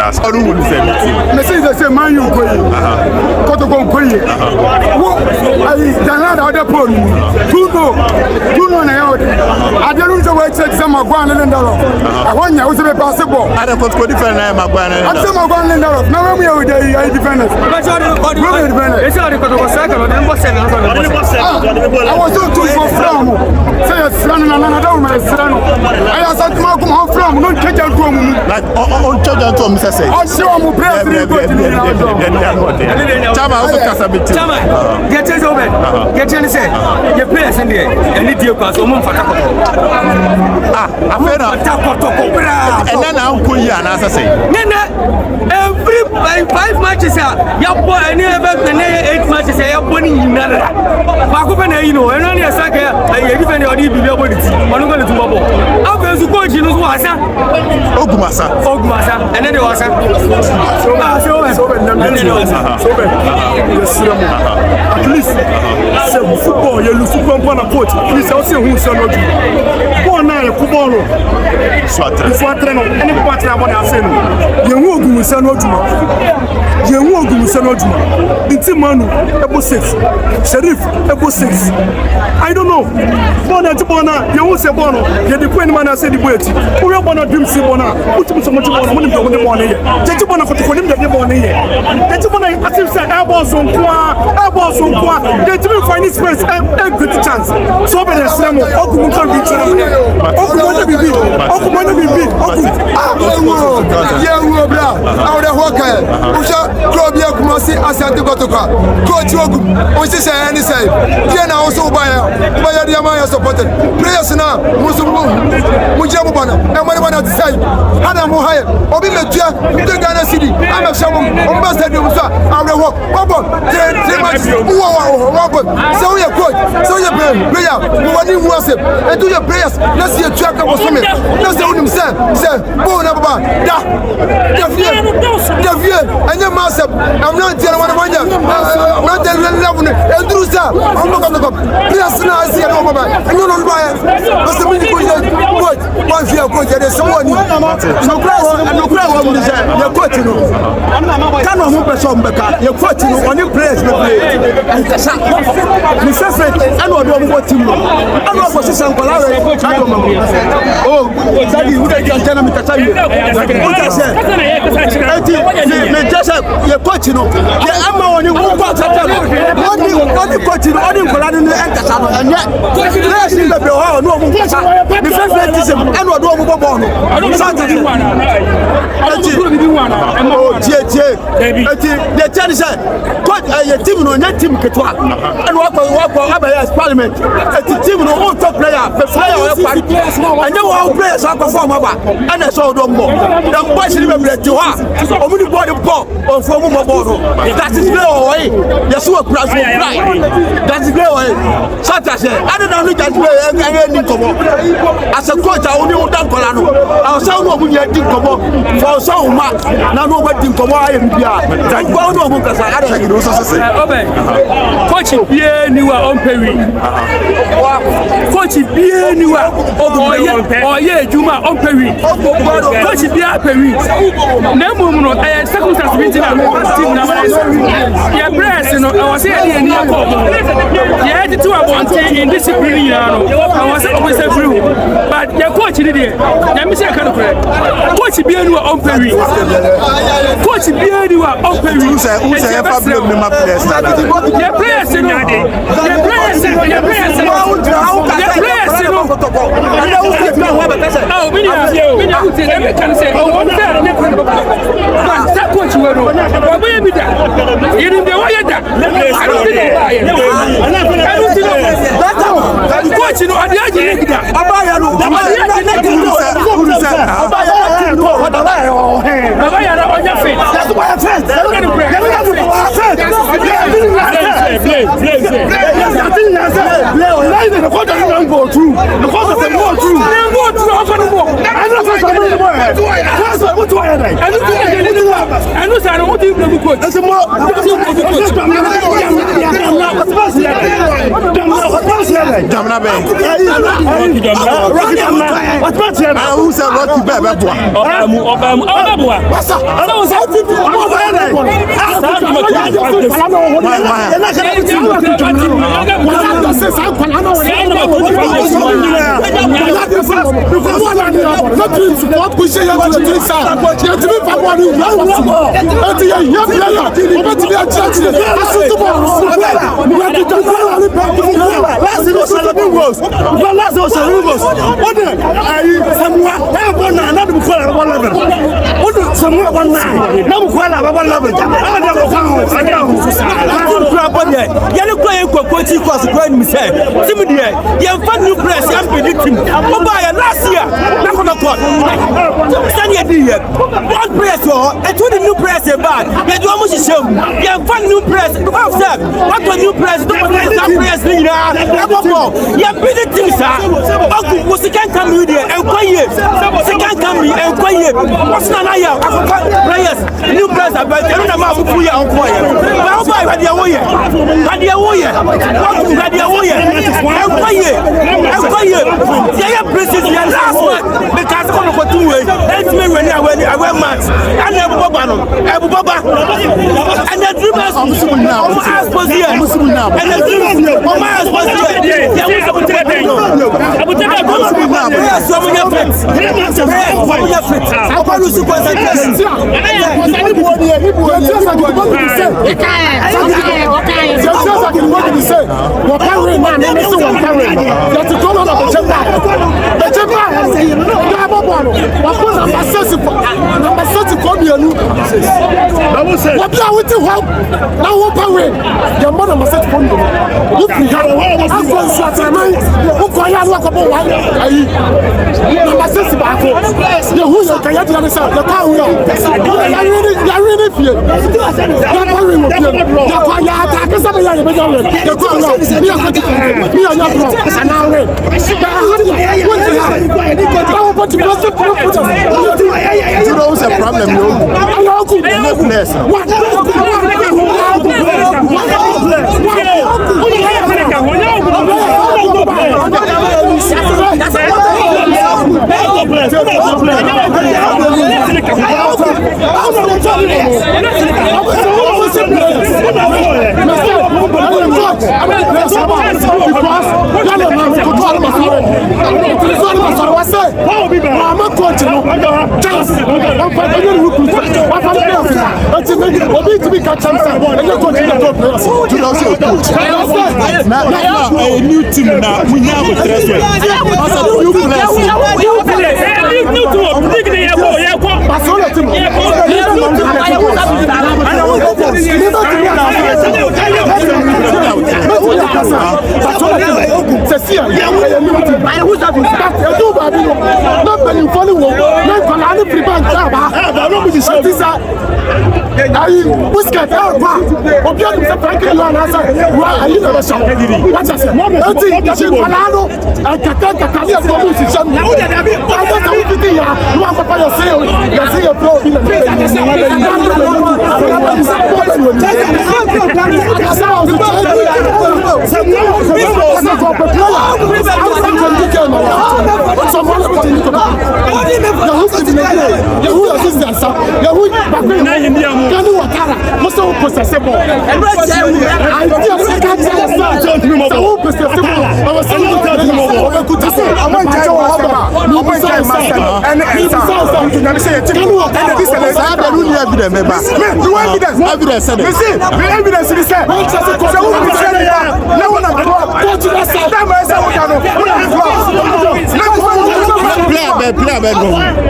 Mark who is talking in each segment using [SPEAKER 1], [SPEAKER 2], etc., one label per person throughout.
[SPEAKER 1] that's all who will say meeting.
[SPEAKER 2] Me say the same man you go. Kotoko go. Wo ai dana da other pole. Tuno na yawo. Aderu so we check some Magwan and Ndaro. I want you to be possible.
[SPEAKER 1] Ada Kotoko different na Magwan and
[SPEAKER 2] Ndaro. Some Magwan and Ndaro. Now we are the defenders. It's all the Kotoko second, then what's it? I was so too for from. Say a son and another man son. I asked Malcolm how from no take out to him.
[SPEAKER 1] Like on church and to Mr. Say.
[SPEAKER 2] I show him prayer.
[SPEAKER 1] Chama also Casabit.
[SPEAKER 3] Chama, get it over. Get in say. Your prayers in there. And need you pass on for
[SPEAKER 1] and then I'll put you an answer say.
[SPEAKER 3] Every 5 matches are your boy and never 8 matches are winning in another. Bakupana, you know, and only a second, I give any idea about it. I'm going to bubble. How can you go to Ogumasa, and then there was
[SPEAKER 2] at least football, you lose football on a coach. Please, I'll say who's on the one night, football. Any part of what I'm saying, you won't do San Ojuma. You won't do San Ojuma. The team Manu, Ebo 6, Sheriff, Ebo 6. I don't know. Bona Tibona, you won't say Bono, you the Queen Man, I said the wait. We are Bona Dim Sibona, put him so much on when you the morning. Tetibona for him the morning. Tetibona, as you said, elbows on Qua, they didn't find his space a good chance. So many Slamo, Ogum can be Ogum be beat. Ogum be beat. Yeah, we are blah. Out of Hoka, Usha, Clobia Kumasi, Asante Kotoko, Coach Ogum, which is any side. Diana also by the Amaya supported. Players now, Musumu, Mujabana, and one at the side. Adam Mohaya, Obi Metia, the Ghana City, I'm a shaman, Ambassador, I'm the walk, so you're good, so you're player, what do you want him? And do your prayers, let's see a track of swimming. Let's see him say, Bone about that. The view, and your master, I'm not telling one of I'm not telling and do so. I'm not going to go. Yes, now I see an over, and you don't buy it. What's the meaning of what? Once you are good, there is someone. No crowd, and no crowd will say, you're coaching. Can I move a song back? You're coaching on your place. And the shot. The favorite, I know what team. I know what is Uncle Larry. Oh, Daddy, who can tell me to tell you? What I said, you're coaching. I'm on you. What the coaching, all in Colorado and yet, let's see the Bill. No, the favorite is I know what born. The Chinese said, "What a team on that team Ketwa and walk Abayas Parliament. A team no top player, and then all players are perform and I saw them more. The boys remember to her. Only bought a ball on former ball. That is no way. Yes, what price will fly. That is no way. Such as I don't know that way. As a coach, I only want Colano. Our sound of we did come up for so much. Now nobody can come out and be that one of us. I don't know. Coach bien nous on Perry. Coach bien nous oh yeah Juma on Perry. Coach bien Perry. Nemo no eh circumstance meeting na team na yeah press no I was here in here call. Yeah the two about in discipline no I was always free. But your coach did there. Na me say kan coach bien nous on Perry. Coach bien nous on Perry.
[SPEAKER 1] Who say Fabio me my players.
[SPEAKER 3] The players, you know. The players, you know. Oh, we can say, oh, one third. That coach, you know. But we be that. You didn't know that. I don't think I don't think that coach, you know, I didn't that. I
[SPEAKER 1] Jamna be.
[SPEAKER 2] What about you?
[SPEAKER 1] Who said Rocky Bebe boy?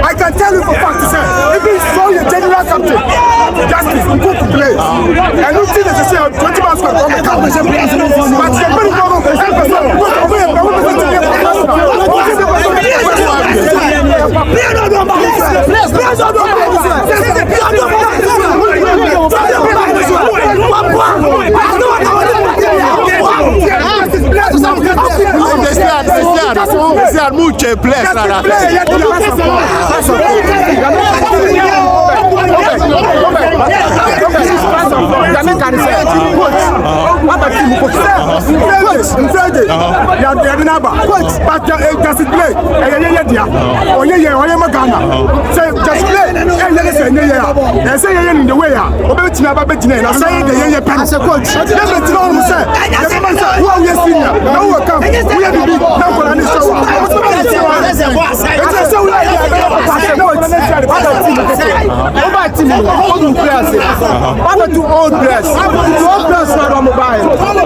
[SPEAKER 2] I can tell you for fact, if you saw your general captain, justice, good to play. And you see that you say 20 months for the camp. But the very problem is
[SPEAKER 1] mucho place la
[SPEAKER 2] number. But just play. Magana. Say just play. And say in the way. About never bet in. I say the as a coach. Never tell him say. Who are you senior? No one come. We have to be number and show. Old players are mobile.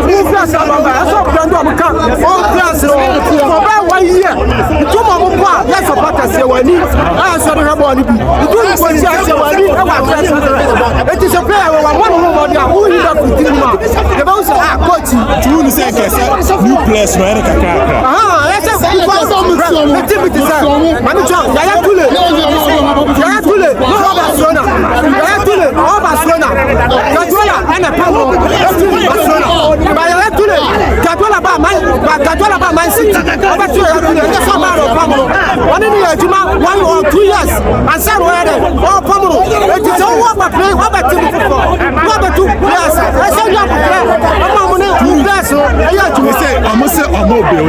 [SPEAKER 2] New players are mobile. So old players for about 1 year. Two more let's support us here. We I saw the rubber. It is a player who is up with him. The boss are coaching.
[SPEAKER 1] You say new players no any kakaka.
[SPEAKER 2] Let's have activity sir. Manager, Yaya Tule. Yaya Tule. No Barcelona. Yaya Tule. No Barcelona. Katola ana pamo. Barcelona. Yaya Tule. Katola ba Man City. Over to Yaya Tule. That's how bad pamo. One in the Juma 1 or 2 years. And some were there. Oh pamo. It is all what play. What about team football? What about 2 players? I said you have to play. Two players. You say I'm building.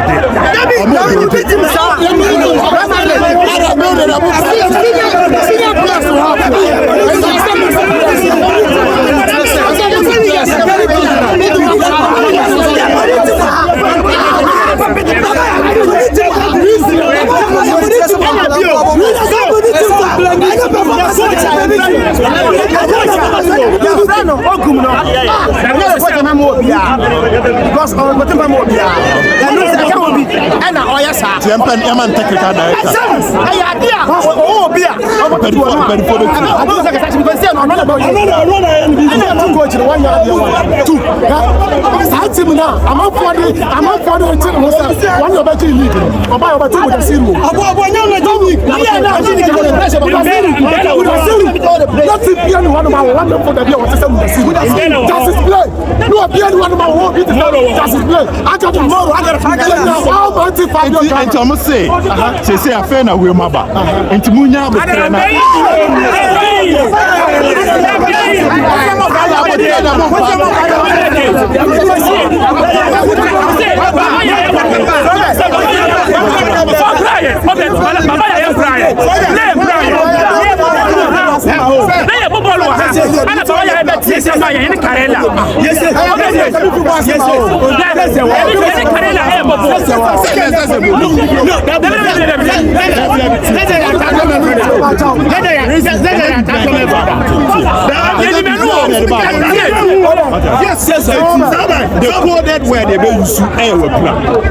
[SPEAKER 2] Because and Thomas say I fair na we maba enti munya be na the coded where they be use air with plan.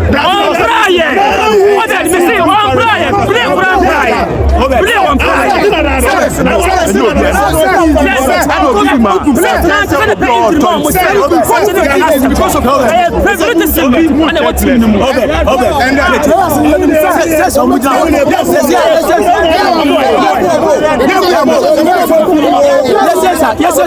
[SPEAKER 2] Yes,